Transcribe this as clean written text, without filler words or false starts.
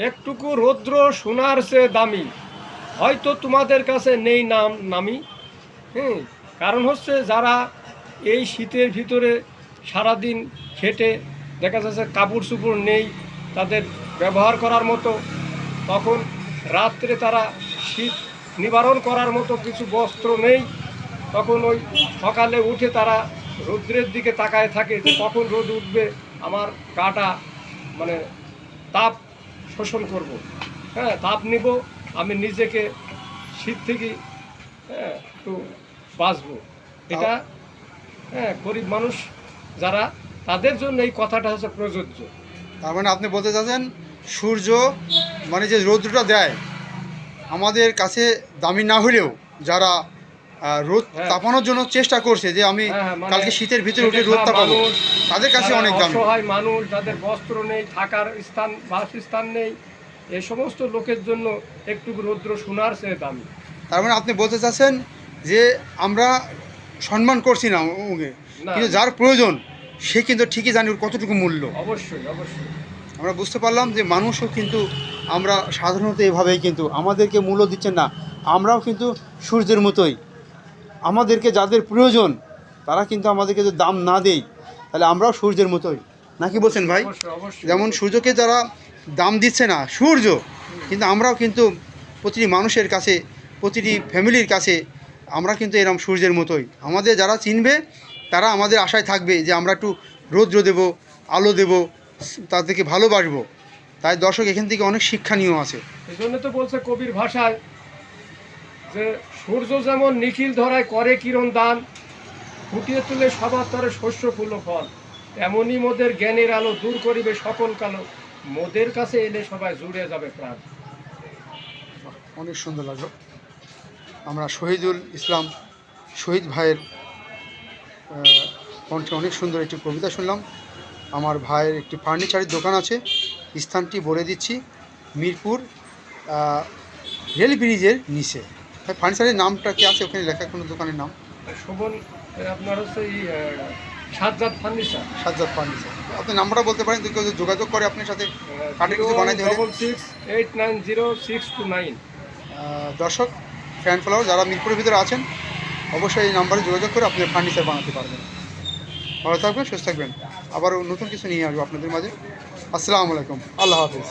একটুকু রৌদ্র সোনার চেয়ে দামি, হয়তো তোমাদের কাছে নেই নামি। কারণ হচ্ছে যারা এই শীতের ভিতরে সারাদিন খেটে দেখা যাচ্ছে কাপড় চোপড় নেই তাদের ব্যবহার করার মতো, তখন রাত্রে তারা শীত নিবারণ করার মতো কিছু বস্ত্র নেই, তখন ওই সকালে উঠে তারা রৌদ্রের দিকে তাকায় থাকে যে কখন রোদ উঠবে, আমার গাটা মানে তাপ শোষণ করব, তাপ নিব, আমি নিজেকে শীত থেকে একটু বাঁচবো। এটা গরিব মানুষ যারা, তাদের জন্য এই কথাটা হচ্ছে প্রযোজ্য। তার মানে আপনি বলতে চাচ্ছেন সূর্য মানে যে রৌদ্রটা দেয় আমাদের কাছে দামি না হলেও যারা রোদ তাপানোর জন্য চেষ্টা করছে যে আমি কালকে শীতের ভিতরে উঠে রোদ তাপাবো, তাদের কাছে অনেক দামি। অসহায় মানুষ যাদের বস্ত্র নেই, থাকার স্থান বাসস্থান নেই, এই সমস্ত লোকের জন্য একটু রৌদ্র সোনার চেয়ে দামি। তার মানে আপনি বলতে চাচ্ছেন যে আমরা সম্মান করছি না ওকে, কিন্তু যার প্রয়োজন সে কিন্তু ঠিকই জানি ওর কতটুকু মূল্য। অবশ্যই অবশ্যই আমরা বুঝতে পারলাম যে মানুষও কিন্তু আমরা সাধারণত এভাবেই কিন্তু আমাদেরকে মূল্য দিচ্ছেন না, আমরাও কিন্তু সূর্যের মতোই, আমাদেরকে যাদের প্রয়োজন তারা কিন্তু আমাদেরকে যদি দাম না দেয় তাহলে আমরাও সূর্যের মতোই, নাকি বলছেন ভাই? যেমন সূর্যকে যারা দাম দিচ্ছে না সূর্য, কিন্তু আমরাও কিন্তু প্রতিটি মানুষের কাছে প্রতিটি ফ্যামিলির কাছে আমরা কিন্তু এরকম সূর্যের মতোই। আমাদের যারা চিনবে তারা আমাদের আশায় থাকবে যে আমরা একটু রৌদ্র দেবো, আলো দেবো, তাদেরকে ভালোবাসবো। তাই দর্শক এখান থেকে অনেক শিক্ষণীয় আছে। এই জন্য তো বলছে কবির ভাষায় যে সূর্য যেমন নিখিল ধরায় করে কিরণ দান, ফুটিয়ে তুলে সবার তরে শস্য ফুল ফল, এমনই মোদের জ্ঞানের আলো দূর করিবে সকল কালো, মোদের কাছে এলে সবাই জুড়ে যাবে প্রাণ। অনেক সুন্দর লাগলো। আমরা শহীদুল ইসলাম শহীদ ভাইয়ের কণ্ঠে অনেক সুন্দর একটি কবিতা শুনলাম। আমার ভাইয়ের একটি ফার্নিচারের দোকান আছে, স্থানটি বলে দিচ্ছি, মিরপুর রেল ব্রিজের নিচে। ভাই ফার্নিচারের নামটা কি আছে ওখানে লেখা, কোনো দোকানের নাম? শোভন, আপনার হচ্ছে এই সাজ্জাদ ফার্নিচার। সাজ্জাদ ফার্নিচার। আপনি নাম্বারটা বলতে পারেন, কেউ যোগাযোগ করে আপনার সাথে কাঠের কিছু বানাইতে হলে? 66890629। দর্শক ফ্যান ফলোয়ার যারা মিরপুরের ভিতরে আছেন অবশ্যই এই নাম্বারে যোগাযোগ করে আপনি ফার্নিচার বানাতে পারবেন। ভালো থাকবেন, সুস্থ থাকবেন, আবারও নতুন কিছু নিয়ে আসবো আপনাদের মাঝে। আসসালামু আলাইকুম, আল্লাহ হাফিজ।